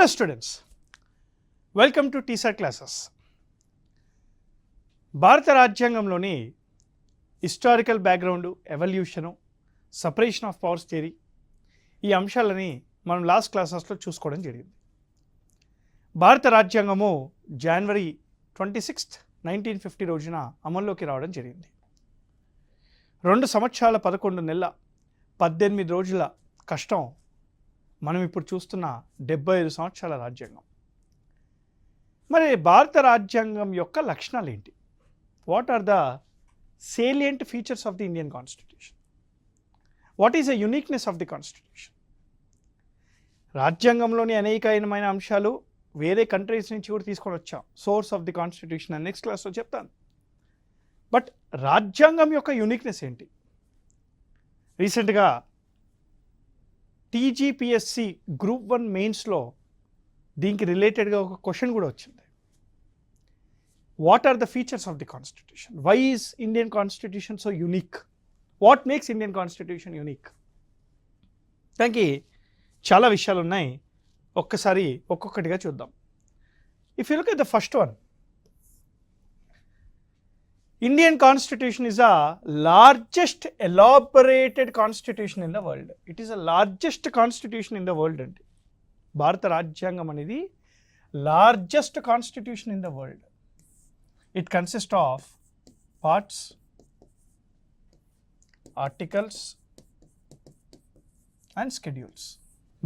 Hello students, welcome to TSAT classes. భారత రాజ్యాంగంలోని historical background, evolution, separation of powers theory ఈ అంశాలని మనం లాస్ట్ క్లాసెస్లో చూసుకోవడం జరిగింది. భారత రాజ్యాంగము జనవరి 26, 1950 రోజున అమల్లోకి రావడం జరిగింది. 2 సంవత్సరాల 11 నెలల 18 రోజుల కష్టం మనం ఇప్పుడు చూస్తున్న 75 సంవత్సరాల రాజ్యాంగం. మరి భారత రాజ్యాంగం యొక్క లక్షణాలు ఏంటి? What are the salient features of the Indian constitution? What is the uniqueness of the constitution? రాజ్యాంగంలోని అనేకమైన అంశాలు వేరే కంట్రీస్ నుంచి కూడా తీసుకొని వచ్చాం. సోర్స్ ఆఫ్ ది కాన్స్టిట్యూషన్ అని నెక్స్ట్ క్లాస్లో చెప్తాను. బట్ రాజ్యాంగం యొక్క యూనిక్నెస్ ఏంటి? రీసెంట్గా టీజీపీఎస్సి గ్రూప్ 1 మెయిన్స్లో దీనికి రిలేటెడ్గా ఒక క్వశ్చన్ కూడా వచ్చింది. What are the features of the constitution? Why is Indian constitution so unique? What makes Indian constitution unique? దానికి చాలా విషయాలు ఉన్నాయి. ఒక్కసారి ఒక్కొక్కటిగా చూద్దాం. If you look at the first one, Indian constitution is a largest elaborated constitution in the world. It is the largest constitution in the world. Bharata Rajyangam anedi largest constitution in the world. It consists of parts, articles and schedules.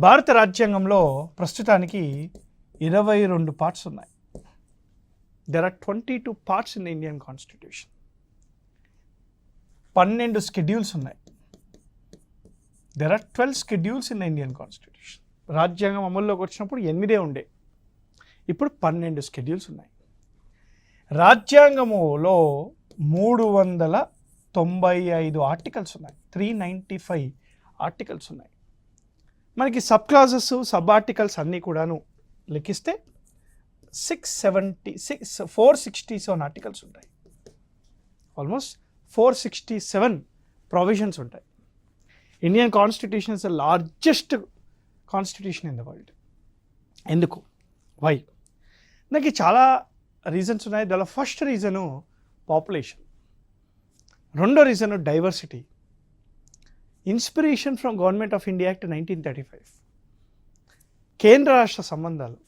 Bharata Rajyangamlo prastutaniki 22 parts ఉన్నాయి. There are 22 parts in the Indian Constitution. 12 schedules ఉన్నాయి. There are 12 schedules in the Indian Constitution. రాజ్యాంగం అమల్లోకి వచ్చినప్పుడు 8 ఉండే, ఇప్పుడు 12 schedules ఉన్నాయి. రాజ్యాంగములో 395 articles ఉన్నాయి. 395 articles ఉన్నాయి. మనకి సబ్ క్లాజెస్, సబ్ ఆర్టికల్స్ అన్నీ కూడాను లెక్కిస్తే 467 ఆర్టికల్స్ ఉంటాయి. ఆల్మోస్ట్ 467 ప్రొవిజన్స్ ఉంటాయి. Indian constitution is the largest constitution in the world. ఎందుకు? వై? నాకు చాలా రీజన్స్ ఉన్నాయి. దానిలో ఫస్ట్ రీజను పాపులేషన్, రెండో reason diversity, inspiration from government of India act 1935, కేంద్ర రాష్ట్ర సంబంధాలు,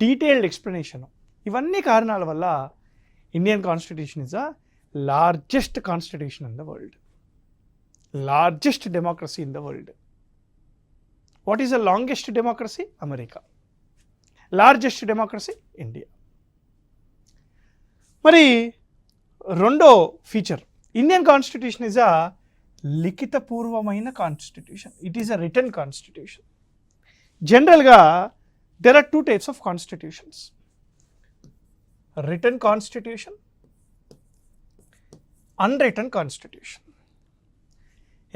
డీటెయిల్డ్ ఎక్స్ప్లెనేషన్. ఇవన్నీ కారణాల వల్ల Indian constitution is the largest constitution in the world, largest democracy in the world. What is the longest democracy? America. Largest democracy? India. మరి రెండో feature, Indian constitution is a లిఖితపూర్వమైన constitution. It is a written constitution. జనరల్గా there are 2 types of constitutions: written constitution, unwritten constitution.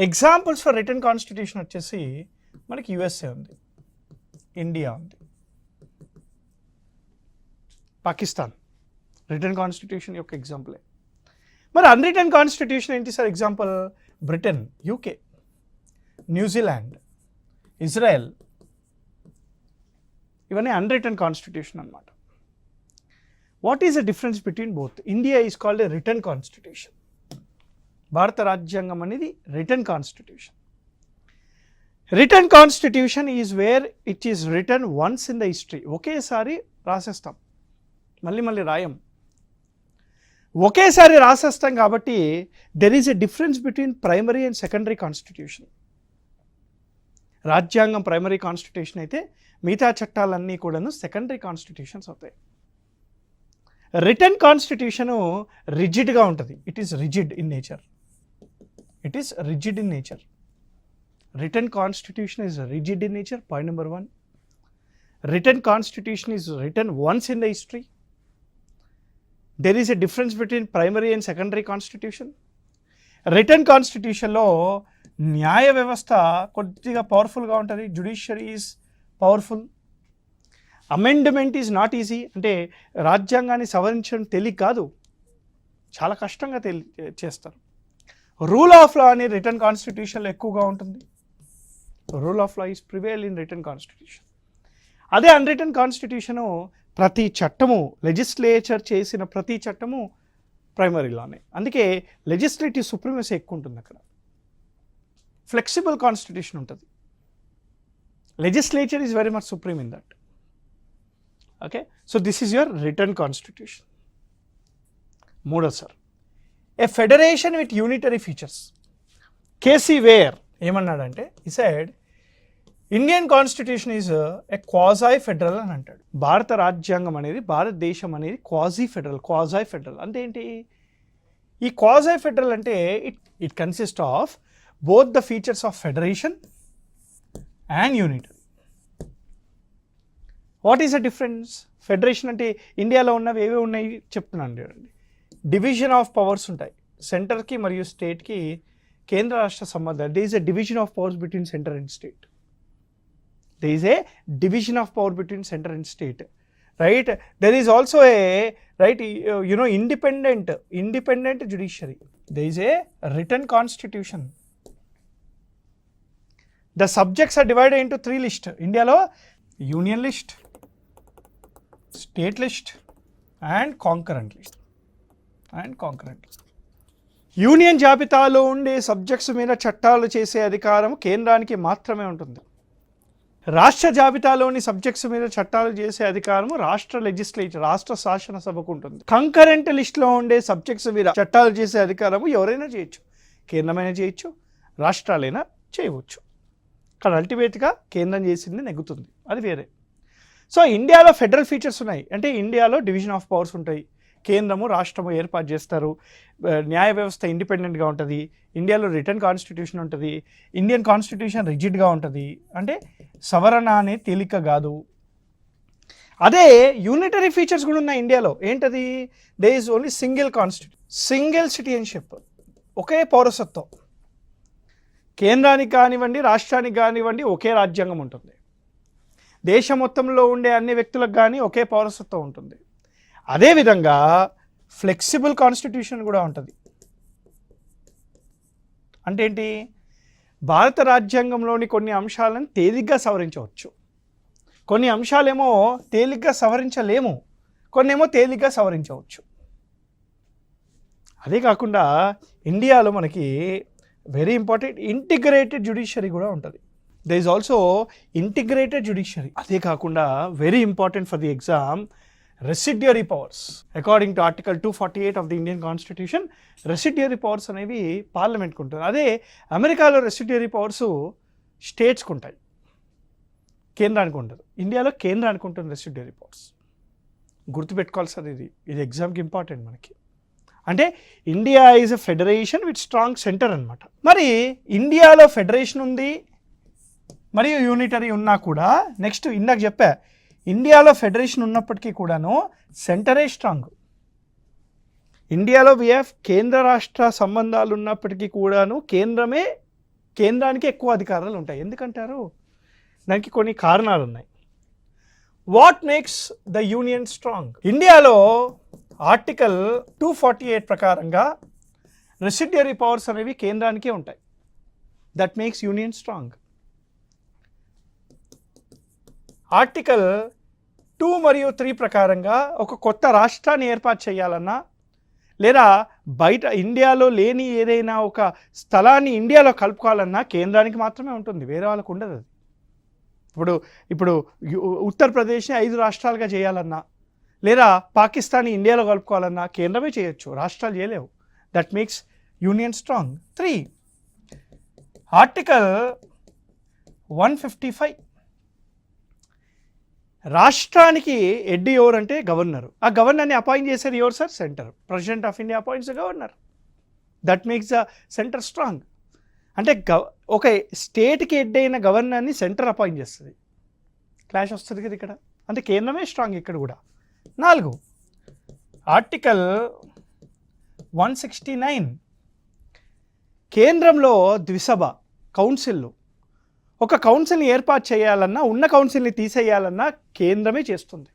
Examples for written constitution వచ్చేసి మనకి USA ఉంది, India ఉంది, Pakistan return constitution యొక్క ఎగ్జాంపులే. మరి అన్రిటర్న్ కాన్స్టిట్యూషన్ ఏంటి sir? Example Britain, UK, New Zealand, Israel. ఇవన్నీ unwritten constitution అనమాట. What is the difference between both? India is called a return constitution. భారత రాజ్యాంగం అనేది return constitution. Return constitution is where it is return once in the history. ఒకేసారి రాసేస్తాం, మళ్ళీ రాయం. ఒకేసారి రాసేస్తాం కాబట్టి there is a difference between primary and secondary constitution. రాజ్యాంగం primary constitution అయితే మిగతా చట్టాలన్నీ కూడాను సెకండరీ కాన్స్టిట్యూషన్స్ అవుతాయి. రిటర్న్ కాన్స్టిట్యూషను రిజిడ్గా ఉంటుంది. It is rigid in nature. It is rigid in nature. Written constitution is rigid in nature. Point number 1. Written constitution is written once in the history. There is a difference between primary and secondary constitution. Written కాన్స్టిట్యూషన్లో న్యాయ వ్యవస్థ కొద్దిగా పవర్ఫుల్గా ఉంటుంది. Judiciary is powerful. Amendment is not easy. అంటే రాజ్యాంగాన్ని సవరించడం తేలిక కాదు, చాలా కష్టంగా చేస్తారు. రూల్ ఆఫ్ లా అని రిటర్న్ కాన్స్టిట్యూషన్లో ఎక్కువగా ఉంటుంది. Rule of law is prevail in return constitution. అదే అన్రిటన్ కాన్స్టిట్యూషను ప్రతి చట్టము లెజిస్లేచర్ చేసిన ప్రతి చట్టము ప్రైమరీ లానే. అందుకే లెజిస్లేటివ్ సుప్రీమసీ ఎక్కువ ఉంటుంది అక్కడ. ఫ్లెక్సిబుల్ కాన్స్టిట్యూషన్ ఉంటుంది. Legislature is very much supreme in that. Okay, so this is your written constitution. మూడో sir, a federation with unitary features. K C Wheare ఏమన్నాడంటే, ఈ side Indian constitution is a quasi federal అని అంటాడు. భారత రాజ్యాంగం అనేది, భారతదేశం అనేది క్వాజీ ఫెడరల్ అంటే ఏంటి? ఈ క్వాజాయ్ ఫెడరల్ అంటే it consist of both the features of federation and unitary. What is the difference? Federation అంటే ఇండియాలో ఉన్నవి ఏవే ఉన్నాయి చెప్తున్నాను చూడండి. డివిజన్ ఆఫ్ పవర్స్ ఉంటాయి సెంటర్కి మరియు స్టేట్కి, కేంద్ర రాష్ట్ర సంబంధాలు. They is a division of powers between centre and state. There is a division of power between center and state, right? There is also a, right, independent judiciary. There is a written constitution. The subjects are divided into 3 lists. India lo union list, state list and concurrent list. Union జాబితాలో ఉండే subjects మీద చట్టాలు చేసే అధికారం కేంద్రానికి మాత్రమే ఉంటుంది. రాష్ట్ర జాబితాలోని సబ్జెక్ట్స్ మీద చట్టాలు చేసే అధికారము రాష్ట్ర లెజిస్లేచర్, రాష్ట్ర శాసనసభకు ఉంటుంది. కంకరెంట్ లిస్ట్లో ఉండే సబ్జెక్ట్స్ మీద చట్టాలు చేసే అధికారము ఎవరైనా చేయొచ్చు. కేంద్రమైనా చేయొచ్చు, రాష్ట్రాలైనా చేయవచ్చు. కానీ అల్టిమేట్గా కేంద్రం చేసింది నెగ్గుతుంది, అది వేరే. సో ఇండియాలో ఫెడరల్ ఫీచర్స్ ఉన్నాయి. అంటే ఇండియాలో డివిజన్ ఆఫ్ పవర్స్ ఉంటాయి. కేంద్రము రాష్ట్రము ఏర్పాటు చేస్తారు. న్యాయ వ్యవస్థ ఇండిపెండెంట్గా ఉంటుంది. ఇండియాలో రిటర్న్ కాన్స్టిట్యూషన్ ఉంటుంది. ఇండియన్ కాన్స్టిట్యూషన్ రిజిడ్గా ఉంటుంది. అంటే సవరణ అనే తేలిక కాదు. అదే యూనిటరీ ఫీచర్స్ కూడా ఉన్నాయి ఇండియాలో. ఏంటది? There is only single citizenship, ఒకే పౌరసత్వం. కేంద్రానికి కానివ్వండి, రాష్ట్రానికి కానివ్వండి ఒకే రాజ్యాంగం ఉంటుంది. దేశం మొత్తంలో ఉండే అన్ని వ్యక్తులకు కానీ ఒకే పౌరసత్వం ఉంటుంది. అదేవిధంగా ఫ్లెక్సిబుల్ కాన్స్టిట్యూషన్ కూడా ఉంటుంది. అంటే ఏంటి? భారత రాజ్యాంగంలోని కొన్ని అంశాలను తేలిగ్గా సవరించవచ్చు, కొన్ని అంశాలేమో తేలిగ్గా సవరించలేము, కొన్ని ఏమో తేలిగ్గా సవరించవచ్చు. అదే కాకుండా ఇండియాలో మనకి వెరీ ఇంపార్టెంట్ ఇంటిగ్రేటెడ్ జ్యుడిషియరీ కూడా ఉంటుంది. They is also integrated judiciary. అదే కాకుండా very important for the exam, residuary powers. According to article 248 of the Indian constitution, residuary powers అనేవి పార్లమెంట్కి ఉంటుంది. అదే అమెరికాలో రెసిడ్యూరీ పవర్స్ స్టేట్స్కి ఉంటాయి, కేంద్రానికి ఉండదు. ఇండియాలో కేంద్రానికి ఉంటుంది రెసిడ్యూరీ పవర్స్. గుర్తుపెట్టుకోవాలి సార్, ఇది ఎగ్జామ్కి ఇంపార్టెంట్ మనకి. అంటే India is a federation with strong centre అనమాట. మరి ఇండియాలో ఫెడరేషన్ ఉంది మరియు యూనిటరీ ఉన్నా కూడా, నెక్స్ట్ ఇందాక చెప్పా, ఇండియాలో ఫెడరేషన్ ఉన్నప్పటికీ కూడాను సెంటరే స్ట్రాంగ్. ఇండియాలో కేంద్ర రాష్ట్ర సంబంధాలు ఉన్నప్పటికీ కూడాను కేంద్రానికి ఎక్కువ అధికారాలు ఉంటాయి. ఎందుకంటారు? దానికి కొన్ని కారణాలు ఉన్నాయి. What makes the union strong? ఇండియాలో ఆర్టికల్ 248 ప్రకారంగా రెసిడ్యూరీ పవర్స్ అనేవి కేంద్రానికే ఉంటాయి. That makes union strong. Article 2 మరియు 3 ప్రకారంగా ఒక కొత్త రాష్ట్రాన్ని ఏర్పాటు చేయాలన్నా, లేదా బయట ఇండియాలో లేని ఏదైనా ఒక స్థలాన్ని ఇండియాలో కలుపుకోవాలన్నా కేంద్రానికి మాత్రమే ఉంటుంది, వేరే వాళ్ళకు ఉండదు. అది ఇప్పుడు ఉత్తరప్రదేశ్ని 5 రాష్ట్రాలుగా చేయాలన్నా, లేదా పాకిస్తాన్ ఇండియాలో కలుపుకోవాలన్నా కేంద్రమే చేయొచ్చు, రాష్ట్రాలు చేయలేవు. That makes union strong. 3 article 155, రాష్ట్రానికి హెడ్ ఎవరు అంటే గవర్నరు. ఆ గవర్నర్ని అపాయింట్ చేసేది ఎవరు sir? Centre. President of India appoints governor. That makes the centre strong. అంటే ఒక స్టేట్కి హెడ్ అయిన గవర్నర్ని సెంటర్ అపాయింట్ చేస్తుంది. క్లాష్ వస్తుంది కదా ఇక్కడ. అంటే కేంద్రమే స్ట్రాంగ్ ఇక్కడ కూడా. 4 ఆర్టికల్ 169, కేంద్రంలో ద్విసభ కౌన్సిల్. ఒక కౌన్సిల్ని ఏర్పాటు చేయాలన్నా, ఉన్న కౌన్సిల్ని తీసేయాలన్నా కేంద్రమే చేస్తుంది.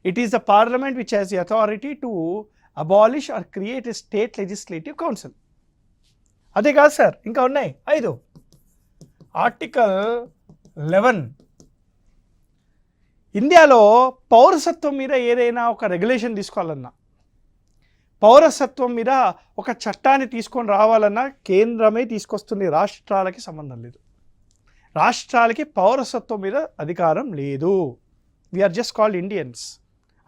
It is the parliament which has the authority to abolish are create a state legislative council. అదే కాదు సార్, ఇంకా ఉన్నాయి 5 ఆర్టికల్ 11, ఇండియాలో పౌరసత్వం మీద ఏదైనా ఒక రెగ్యులేషన్ తీసుకోవాలన్నా, పౌరసత్వం మీద ఒక చట్టాన్ని తీసుకొని రావాలన్నా కేంద్రమే తీసుకొస్తుంది, రాష్ట్రాలకి సంబంధం లేదు. రాష్ట్రాలకి పౌరసత్వం మీద అధికారం లేదు. We are just called Indians.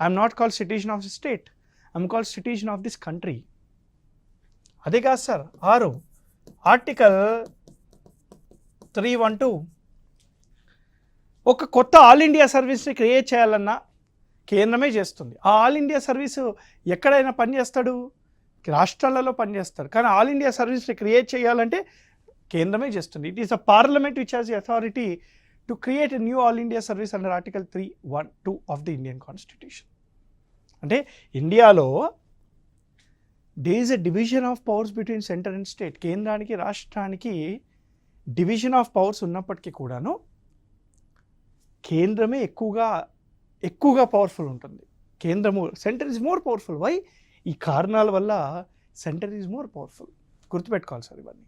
I'm not called citizen of the state, I'm called citizen of this country. అదే కాదు సార్. ఆర్టికల్ 312 ఒక కొత్త ఆల్ ఇండియా సర్వీస్ని క్రియేట్ చేయాలన్నా కేంద్రమే చేస్తుంది. ఆ ఆల్ ఇండియా సర్వీసు ఎక్కడైనా పనిచేస్తాడు, రాష్ట్రాలలో పనిచేస్తాడు. కానీ ఆల్ ఇండియా సర్వీస్ని క్రియేట్ చేయాలంటే కేంద్రమే చేస్తుంది. It is a parliament which has the authority to create a new all India service under article 312 of the Indian constitution. అంటే ఇండియాలో they is a division of powers between centre and state. కేంద్రానికి రాష్ట్రానికి division of powers ఉన్నప్పటికీ కూడాను కేంద్రమే ఎక్కువగా powerful ఉంటుంది. Centre is more powerful. Why? ఈ కారణాల వల్ల సెంటర్ ఈజ్ మోర్ పవర్ఫుల్. గుర్తుపెట్టుకోవాలి సార్ ఇవన్నీ.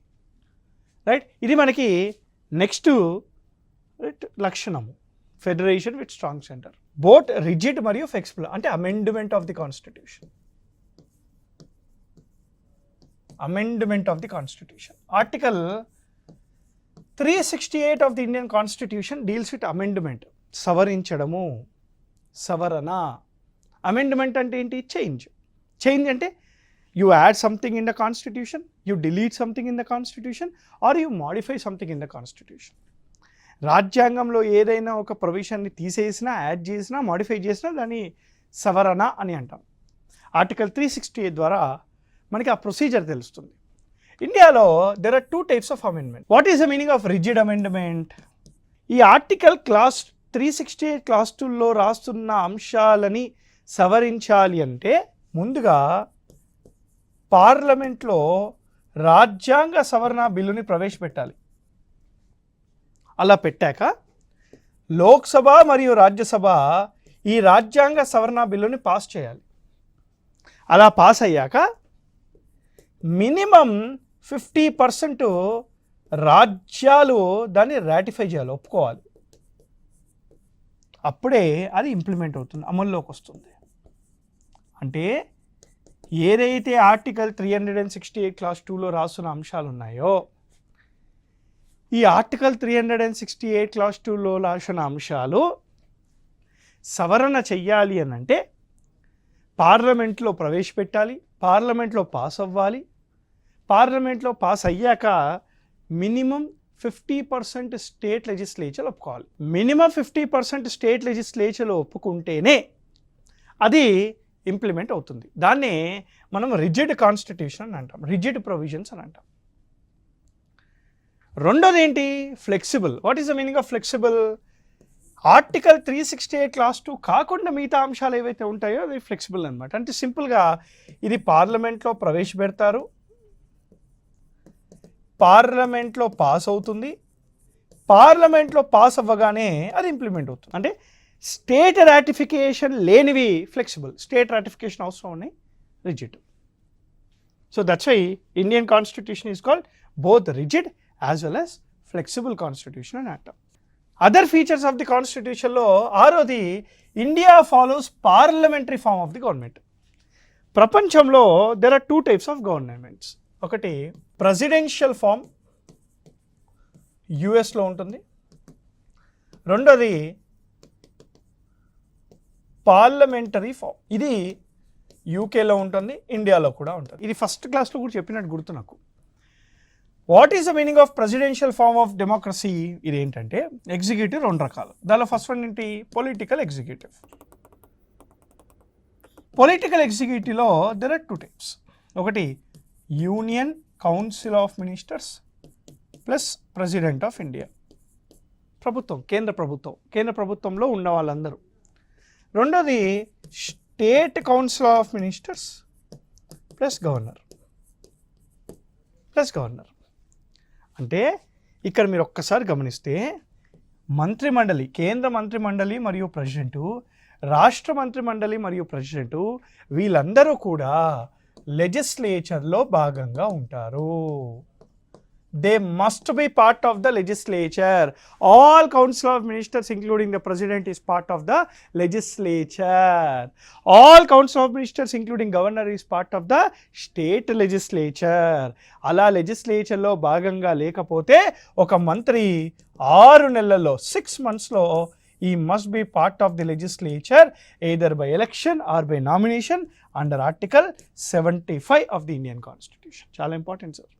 రైట్, ఇది మనకి నెక్స్ట్ లక్షణము, federation with strong centre. Both rigid మరియు ఫ్లెక్సిబుల్ అంటే amendment of the constitution. Article 368 of the Indian constitution deals with amendment. సవరించడము, సవరణ. అమెండ్మెంట్ అంటే ఏంటి? చేంజ్ అంటే you add something in the constitution, you delete something in the constitution, or you modify something in the constitution. రాజ్యాంగంలో ఏదైనా ఒక ప్రొవిజన్ని తీసేసినా, add చేసినా, modify చేసినా దాన్ని సవరణ అని అంటాం. ఆర్టికల్ 368 ద్వారా మనకి ఆ ప్రొసీజర్ తెలుస్తుంది. ఇండియాలో there are 2 types of amendment. What is the meaning of rigid amendment? ఈ ఆర్టికల్ క్లాస్ 368 క్లాస్ 2లో రాస్తున్న అంశాలని సవరించాలి అంటే ముందుగా పార్లమెంట్లో రాజ్యాంగ సవరణ బిల్లుని ప్రవేశపెట్టాలి. అలా పెట్టాక లోక్సభ మరియు రాజ్యసభ ఈ రాజ్యాంగ సవరణ బిల్లుని పాస్ చేయాలి. అలా పాస్ అయ్యాక మినిమం 50% రాజ్యాలు దాన్ని రాటిఫై చేయాలి, ఒప్పుకోవాలి. అప్పుడే అది ఇంప్లిమెంట్ అవుతుంది, అమల్లోకి వస్తుంది. అంటే ఏదైతే ఆర్టికల్ 368 క్లాస్ 2లో రాస్తున్న అంశాలు ఉన్నాయో, ఈ ఆర్టికల్ 368 క్లాస్ 2లో రాసిన అంశాలు సవరణ చెయ్యాలి అని అంటే పార్లమెంట్లో ప్రవేశపెట్టాలి, పార్లమెంట్లో పాస్ అవ్వాలి. పార్లమెంట్లో పాస్ అయ్యాక మినిమం 50% స్టేట్ లెజిస్లేచర్ ఒప్పుకోవాలి. మినిమం 50% స్టేట్ లెజిస్లేచర్ ఒప్పుకుంటేనే అది ఇంప్లిమెంట్ అవుతుంది. దాన్నే మనం రిజిడ్ కాన్స్టిట్యూషన్ అని అంటాం, రిజిడ్ ప్రొవిజన్స్ అని అంటాం. రెండోది ఏంటి? Flexible. What is the meaning of flexible? Article 368 class 2 కాకుండా మిగతా అంశాలు ఏవైతే ఉంటాయో అవి ఫ్లెక్సిబుల్ అనమాట. అంటే సింపుల్గా ఇది పార్లమెంట్లో ప్రవేశపెడతారు, పార్లమెంట్లో పాస్ అవుతుంది, పార్లమెంట్లో పాస్ అవ్వగానే అది ఇంప్లిమెంట్ అవుతుంది. అంటే స్టేట్ రాటిఫికేషన్ లేనివి ఫ్లెక్సిబుల్, స్టేట్ రాటిఫికేషన్ అవసరం ఉన్నాయి రిజిడ్. So that's why Indian constitution is called both rigid as well as flexible constitution అని అంటాం. అదర్ ఫీచర్స్ ఆఫ్ ది కాన్స్టిట్యూషన్లో ఆరోది India follows parliamentary form of the government. ప్రపంచంలో there are 2 types of governments. ఒకటి presidential form, యుఎస్లో ఉంటుంది. రెండోది parliamentary form, ఇది యూకేలో ఉంటుంది, ఇండియాలో కూడా ఉంటుంది. ఇది ఫస్ట్ క్లాస్లో కూడా చెప్పినట్టు గుర్తు నాకు. What is the meaning of presidential form of democracy? ఇది ఏంటంటే ఎగ్జిక్యూటివ్ 2 రకాలు. దానిలో ఫస్ట్ వన్ ఏంటి? Political executive. పొలిటికల్ ఎగ్జిక్యూటివ్లో దెర్ ఆర్ 2 types. ఒకటి union council of ministers plus president of India. ప్రభుత్వం, కేంద్ర ప్రభుత్వంలో ఉన్న వాళ్ళందరూ. రెండోది state council of ministers plus governor. అంటే ఇక్కడ మీరు ఒక్కసారి గమనిస్తే మంత్రిమండలి, కేంద్ర మంత్రిమండలి మరియు ప్రెసిడెంటు, రాష్ట్ర మంత్రిమండలి మరియు ప్రెసిడెంటు వీళ్ళందరూ కూడా లెజిస్లేచర్లో భాగంగా ఉంటారు. they must be part of the legislature. All council of ministers including the president is part of the legislature. All council of ministers including governor is part of the state legislature. అలా లెజిస్లేచర్లో భాగంగా లేకపోతే ఒక మంత్రి 6 నెలల్లో 6 monthsలో he must be part of the legislature either by election or by nomination under article 75 of the Indian constitution. చాలా important sir.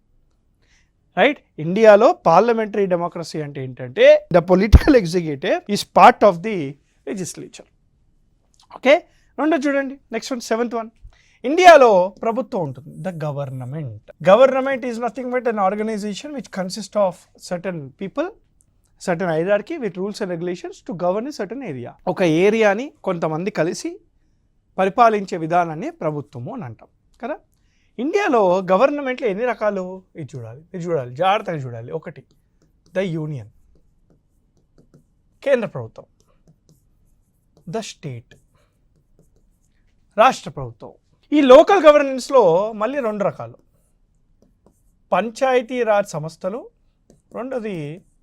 Right, ఇండియాలో parliamentary democracy అంటే ఏంటంటే the political executive is part of the legislature. Okay, రెండో చూడండి, next one, 7th one. ఇండియాలో ప్రభుత్వం ఉంటుంది, the government. Government is nothing but an organization which consist of certain people, certain hierarchy with rules and regulations to govern a certain area. ఒక ఏరియాని కొంతమంది కలిసి పరిపాలించే విధానాన్ని ప్రభుత్వము అని అంటాం కదా. ఇండియాలో గవర్నమెంట్లో ఎన్ని రకాలు ఇది చూడాలి జాగ్రత్తగా చూడాలి. ఒకటి, ద యూనియన్, కేంద్ర ప్రభుత్వం. ద స్టేట్, రాష్ట్ర ప్రభుత్వం. ఈ లోకల్ గవర్నెన్స్లో మళ్ళీ 2 రకాలు, పంచాయతీ రాజ్ సంస్థలు, రెండోది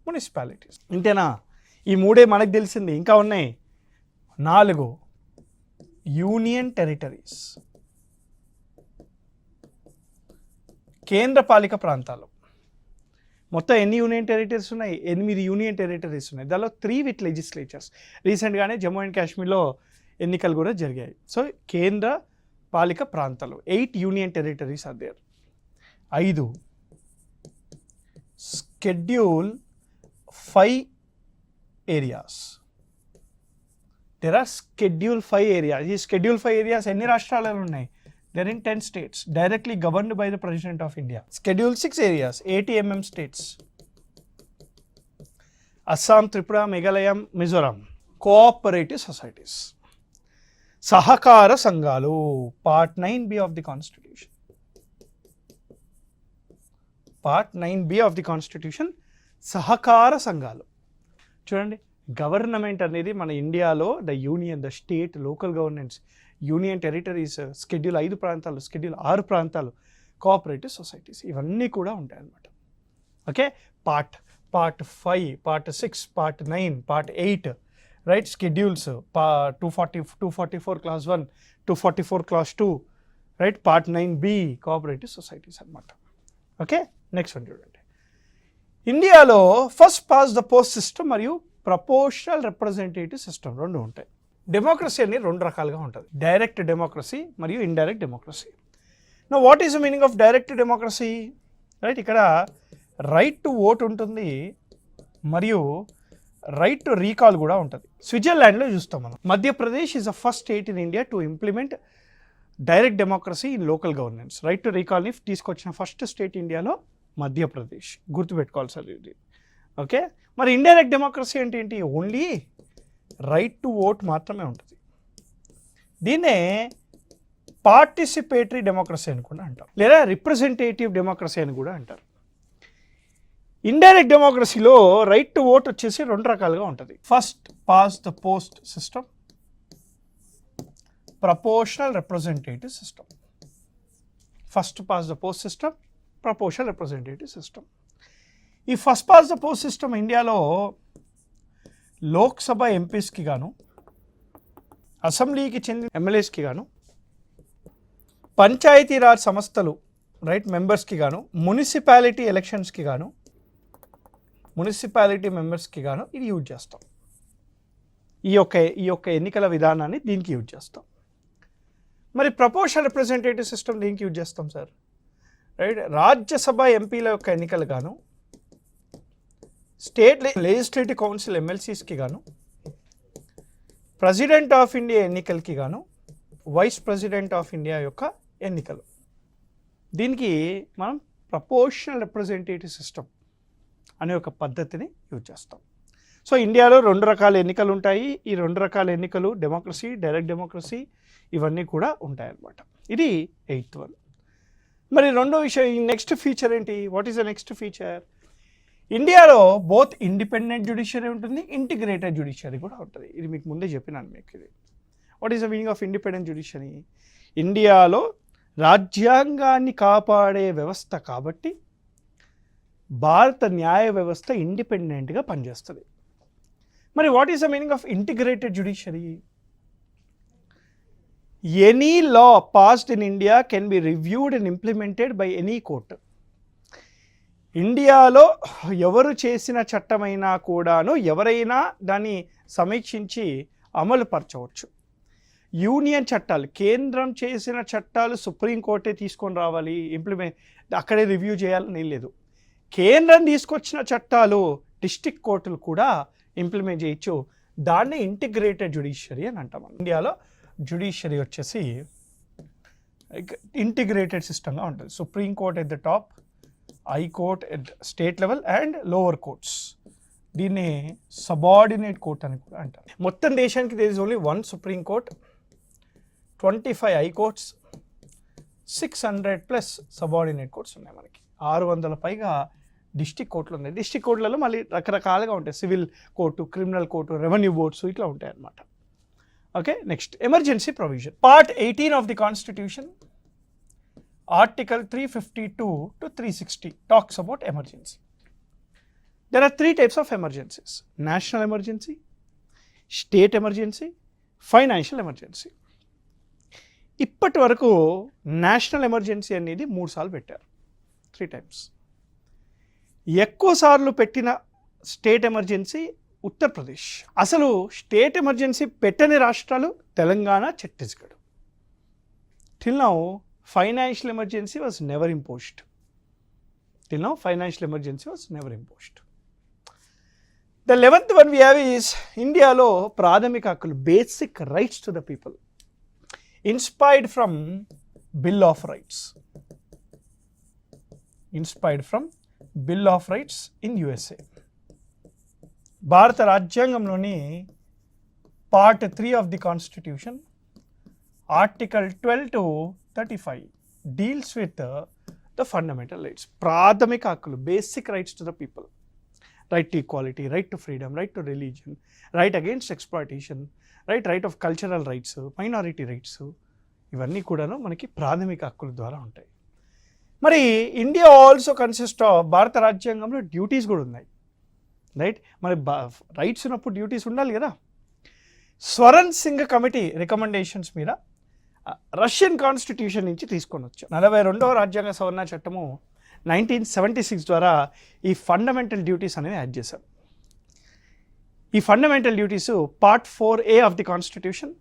మున్సిపాలిటీస్. ఇంతేనా? ఈ 3 మనకు తెలిసింది, ఇంకా ఉన్నాయి 4 యూనియన్ టెరిటరీస్, కేంద్ర పాలిక ప్రాంతాలు. మొత్తం ఎన్ని యూనియన్ టెరిటరీస్ ఉన్నాయి? 8 యూనియన్ టెరిటరీస్ ఉన్నాయి. దానిలో 3 విత్ లెజిస్లేచర్స్. రీసెంట్గానే జమ్మూ అండ్ కాశ్మీర్లో ఎన్నికలు కూడా జరిగాయి. సో కేంద్ర పాలిక ప్రాంతాలు 8 union territories are there. 5 schedule 5 areas. There are schedule 5 areas. ఈ షెడ్యూల్ 5 ఏరియాస్ ఎన్ని రాష్ట్రాలలో ఉన్నాయి? They're in 10 states directly governed by the President of India. Schedule 6 areas, 80 states. Assam, Tripura, Meghalaya, Mizoram. Cooperative societies. Sahakara Sangalu, Part 9B of the Constitution. Part 9B of the Constitution, Sahakara Sangalu. చూడండి, government అనేది మన ఇండియాలో the union, the state, local governance, union territories, schedule 5 ప్రాంతాలు, schedule 6 ప్రాంతాలు, cooperative societies, ఇవన్నీ కూడా ఉంటాయి అన్నమాట. Okay, part 5, part 6, part 9, part 8, right, schedules 244 class 1, 244 class 2, right, part 9B cooperative societies అన్నమాట. ఓకే, నెక్స్ట్ వన్ చూడండి. ఇండియాలో first past the post system మరియు ప్రపోర్షనల్ రిప్రజెంటేటివ్ సిస్టమ్ 2 ఉంటాయి. డెమోక్రసీ అనేది 2 రకాలుగా ఉంటుంది, డైరెక్ట్ డెమోక్రసీ మరియు indirect democracy. Know what is the meaning of direct democracy? Right, ఇక్కడ రైట్ టు ఓట్ ఉంటుంది మరియు రైట్ టు రీకాల్ కూడా ఉంటుంది. స్విట్జర్లాండ్లో చూస్తాం మనం. Madhya Pradesh is the first state in India to implement direct democracy in local governance. Right to రీకాల్ని తీసుకొచ్చిన ఫస్ట్ స్టేట్ ఇండియాలో మధ్యప్రదేశ్. గుర్తుపెట్టుకోవాలి సార్ ఇది. ఓకే, మరి ఇండైరెక్ట్ డెమోక్రసీ అంటే ఏంటి? ఓన్లీ రైట్ టు ఓట్ మాత్రమే ఉంటుంది. దీన్నే పార్టిసిపేటరీ డెమోక్రసీ అని కూడా అంటారు, లేదా రిప్రజెంటేటివ్ డెమోక్రసీ అని కూడా అంటారు. ఇండైరెక్ట్ డెమోక్రసీలో రైట్ టు ఓట్ వచ్చేసి 2 రకాలుగా ఉంటుంది. First past the post system, proportional representative system. First past the post system, proportional representative system. ఈ first past the post system ఇండియాలో లోక్సభ ఎంపీస్కి గాను, అసెంబ్లీకి చెందిన ఎమ్మెల్యేస్కి గాను, పంచాయతీరాజ్ సంస్థలు రైట్ మెంబర్స్కి గాను, మున్సిపాలిటీ ఎలక్షన్స్కి గాను, మున్సిపాలిటీ మెంబర్స్కి గాను ఇది యూజ్ చేస్తాం. ఈ యొక్క ఎన్నికల విధానాన్ని దీనికి యూజ్ చేస్తాం. మరి ప్రపోర్షనల్ రిప్రజెంటేటివ్ సిస్టమ్ దీనికి యూజ్ చేస్తాం సార్. రైట్, రాజ్యసభ ఎంపీల యొక్క ఎన్నికలు గాను, స్టేట్ లెజిస్లేటివ్ కౌన్సిల్ ఎమ్మెల్సీస్కి గాను, ప్రెసిడెంట్ ఆఫ్ ఇండియా ఎన్నికలకి గాను, వైస్ ప్రెసిడెంట్ ఆఫ్ ఇండియా యొక్క ఎన్నికలు, దీనికి మనం ప్రపోర్షనల్ రిప్రజెంటేటివ్ సిస్టమ్ అనే ఒక పద్ధతిని యూజ్ చేస్తాం. సో ఇండియాలో 2 రకాల ఎన్నికలు ఉంటాయి. ఈ 2 రకాల ఎన్నికలు డెమోక్రసీ, డైరెక్ట్ డెమోక్రసీ, ఇవన్నీ కూడా ఉంటాయి అన్నమాట. ఇది 8th one. మరి రెండో విషయం, నెక్స్ట్ ఫీచర్ ఏంటి? What is the next feature? ఇండియాలో బోత్ ఇండిపెండెంట్ జ్యుడిషియరీ ఉంటుంది, ఇంటిగ్రేటెడ్ జ్యుడిషియరీ కూడా ఉంటుంది. ఇది మీకు ముందే చెప్పినాను మీకు ఇది. What is the meaning of independent judiciary? ఇండియాలో రాజ్యాంగాన్ని కాపాడే వ్యవస్థ కాబట్టి భారత న్యాయ వ్యవస్థ ఇండిపెండెంట్గా పనిచేస్తుంది. మరి what is the meaning of integrated judiciary? Any law passed in India can be reviewed and implemented by any court. ఇండియాలో ఎవరు చేసిన చట్టమైనా కూడాను ఎవరైనా దాన్ని సమీక్షించి అమలు పరచవచ్చు. యూనియన్ చట్టాలు, కేంద్రం చేసిన చట్టాలు సుప్రీంకోర్టే తీసుకొని రావాలి, అక్కడే రివ్యూ చేయాలని లేదు. కేంద్రం తీసుకొచ్చిన చట్టాలు డిస్ట్రిక్ట్ కోర్టులు కూడా ఇంప్లిమెంట్ చేయొచ్చు. దాన్ని ఇంటిగ్రేటెడ్ జ్యుడిషియరీ అని అంటాం. ఇండియాలో జ్యుడిషియరీ వచ్చేసి ఇంటిగ్రేటెడ్ సిస్టమ్గా ఉంటుంది. Supreme court at the top, high court at state level and lower courts. దీన్ని సబార్డినేట్ కోర్ట్ అని కూడా అంటారు. మొత్తం దేశానికి there is only 1 supreme court, 25 high courts, 600+ subordinate courts ఉన్నాయి. మనకి 600 పైగా డిస్ట్రిక్ట్ కోర్టులు ఉన్నాయి. డిస్ట్రిక్ట్ కోర్టులలో మళ్ళీ రకరకాలుగా ఉంటాయి. Civil court, criminal court, revenue boards ఇట్లా ఉంటాయి అన్నమాట. Okay, next emergency provision. Part 18 of the constitution, article 352 to 360 talks about emergency. There are 3 types of emergencies: national emergency, state emergency, financial emergency. ఇప్పటి వరకు national emergency అనేది 3 సార్లు పెట్టారు, 3 times. ఎక్కువ సార్లు పెట్టిన స్టేట్ ఎమర్జెన్సీ ఉత్తరప్రదేశ్. అసలు స్టేట్ ఎమర్జెన్సీ పెట్టని రాష్ట్రాలు Telangana, Chhattisgarh. Till now financial emergency was never imposed. The 11th one we have is ఇండియాలో ప్రాథమిక హక్కులు, basic rights to the people, inspired from bill of rights. In USA. భారత రాజ్యాంగంలోని part 3 of the constitution, article 12 to 35 deals with the fundamental rights, ప్రాథమిక హక్కులు, basic rights to the people. Right to equality, right to freedom, right to religion, right against exploitation, right of cultural rights, minority rights, ఇవన్నీ కూడాను మనకి ప్రాథమిక హక్కుల ద్వారా ఉంటాయి. మరి ఇండియా ఆల్సో కన్సిస్ట్ ఆఫ్, భారత రాజ్యాంగంలో డ్యూటీస్ కూడా ఉన్నాయి. రైట్, మరి రైట్స్ ఉన్నప్పుడు డ్యూటీస్ ఉండాలి కదా. స్వరణ్ సింగ్ కమిటీ రికమెండేషన్స్ మీద రష్యన్ కాన్స్టిట్యూషన్ నుంచి తీసుకొని వచ్చాం. 42వ రాజ్యాంగ సవరణ చట్టము 1976 ద్వారా ఈ ఫండమెంటల్ డ్యూటీస్ అనేది యాడ్ చేశారు. ఈ fundamental duties part 4A of the constitution,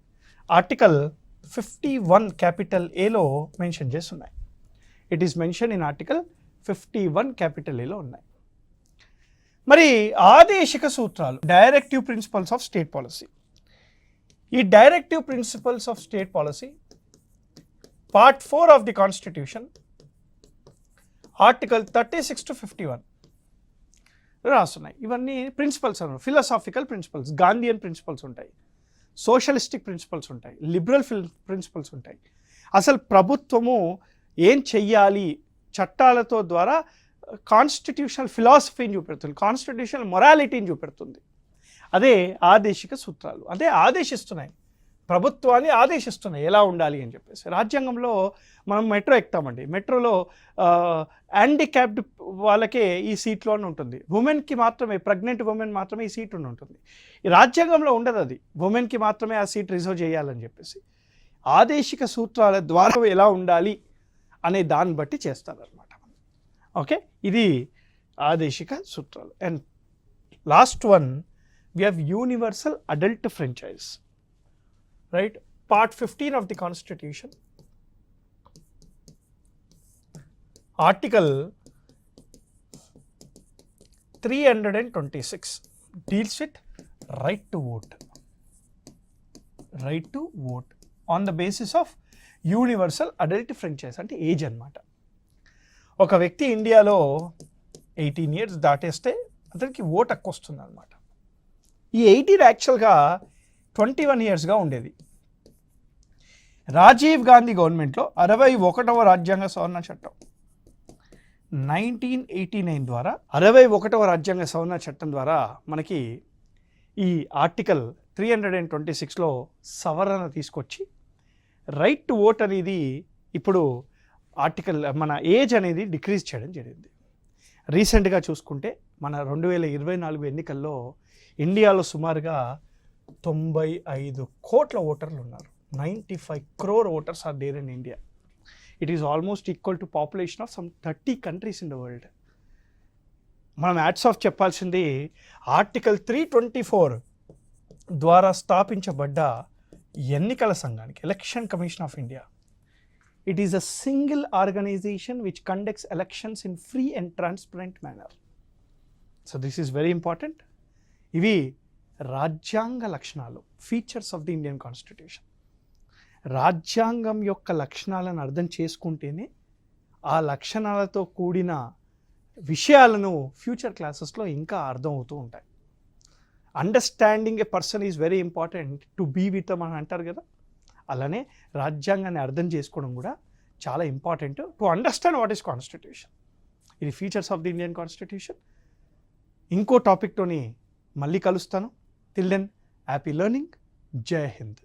article 51 capital Aలో మెన్షన్ చేసి ఉన్నాయి. It is mention in article 51 capital Aలో ఉన్నాయి. మరి ఆదేశిక సూత్రాలు, directive principles of state policy. ఈ directive principles of state policy part 4 of the constitution, article 36 to 51 రాస్తున్నాయి. ఇవన్నీ ప్రిన్సిపల్స్ అన్నారు. ఫిలాసాఫికల్ ప్రిన్సిపల్స్, గాంధీయన్ ప్రిన్సిపల్స్ ఉంటాయి, సోషలిస్టిక్ ప్రిన్సిపల్స్ ఉంటాయి, లిబరల్ ప్రిన్సిపల్స్ ఉంటాయి. అసలు ప్రభుత్వము ఏం చెయ్యాలి చట్టాలతో ద్వారా కాన్స్టిట్యూషనల్ ఫిలాసఫీని చూపెడుతుంది, కాన్స్టిట్యూషనల్ మొరాలిటీని చూపెడుతుంది. అదే ఆదేశిక సూత్రాలు. అదే ఆదేశిస్తున్నాయి, ప్రభుత్వాన్ని ఆదేశిస్తున్నాయి ఎలా ఉండాలి అని చెప్పేసి. రాజ్యాంగంలో మనం మెట్రో ఎక్కుతామండి, మెట్రోలో హ్యాండిక్యాప్డ్ వాళ్ళకే ఈ సీట్లోనే ఉంటుంది, ఉమెన్కి మాత్రమే, ప్రెగ్నెంట్ ఉమెన్ మాత్రమే ఈ సీట్ ఉంటుంది. ఈ రాజ్యాంగంలో ఉండదు, అది ఉమెన్కి మాత్రమే ఆ సీట్ రిజర్వ్ చేయాలని చెప్పేసి. ఆదేశిక సూత్రాల ద్వారా ఎలా ఉండాలి అనే దాన్ని బట్టి చేస్తారనమాట. ఓకే, ఇది ఆదేశిక సూత్రాలు. And last one we have universal adult franchise, right? Part 15 of the constitution, article 326 deals with right to vote on the basis of universal adult franchise. అంటే ఏజ్ అన్నమాట. ఒక వ్యక్తి ఇండియాలో 18 years దాటేస్తే అతనికి ఓట్ హక్కు వస్తుంది అనమాట. ఈ 18 యాక్చువల్గా 21 yearsగా ఉండేది. రాజీవ్ గాంధీ గవర్నమెంట్లో 61వ రాజ్యాంగ సవరణ చట్టం 1989 ద్వారా 61వ రాజ్యాంగ సవరణ చట్టం ద్వారా మనకి ఈ ఆర్టికల్ 326లో సవరణ తీసుకొచ్చి రైట్ టు ఓట్ అనేది ఇప్పుడు ఆర్టికల్ మన ఏజ్ అనేది డిక్రీజ్ చేయడం జరిగింది. రీసెంట్గా చూసుకుంటే మన 2024 ఎన్నికల్లో ఇండియాలో సుమారుగా 95 కోట్ల ఓటర్లు ఉన్నారు. 95 crore voters are there in India. It is almost equal to population of some 30 countries in the world. మనం యాడ్స్ ఆఫ్ చెప్పాల్సింది ఆర్టికల్ 324 ద్వారా స్థాపించబడ్డ ఎన్నికల సంఘానికి, election commission of India. It is a single organization which conducts elections in free and transparent manner. So this is very important. ఇవి రాజ్యాంగ లక్షణాలు, features of the Indian constitution. రాజ్యాంగం యొక్క లక్షణాలను అర్థం చేసుకుంటేనే ఆ లక్షణాలతో కూడిన విషయాలను ఫ్యూచర్ క్లాసెస్లో ఇంకా అర్థం అవుతూ ఉంటాయి. Understanding a person is very important to be with అని అంటారు కదా, అలానే రాజ్యాంగాన్ని అర్థం చేసుకోవడం కూడా చాలా important to understand what is constitution. ఇది features of the Indian constitution. ఇంకో టాపిక్తోని మళ్ళీ కలుస్తాను. Till then happy learning. Jai Hind.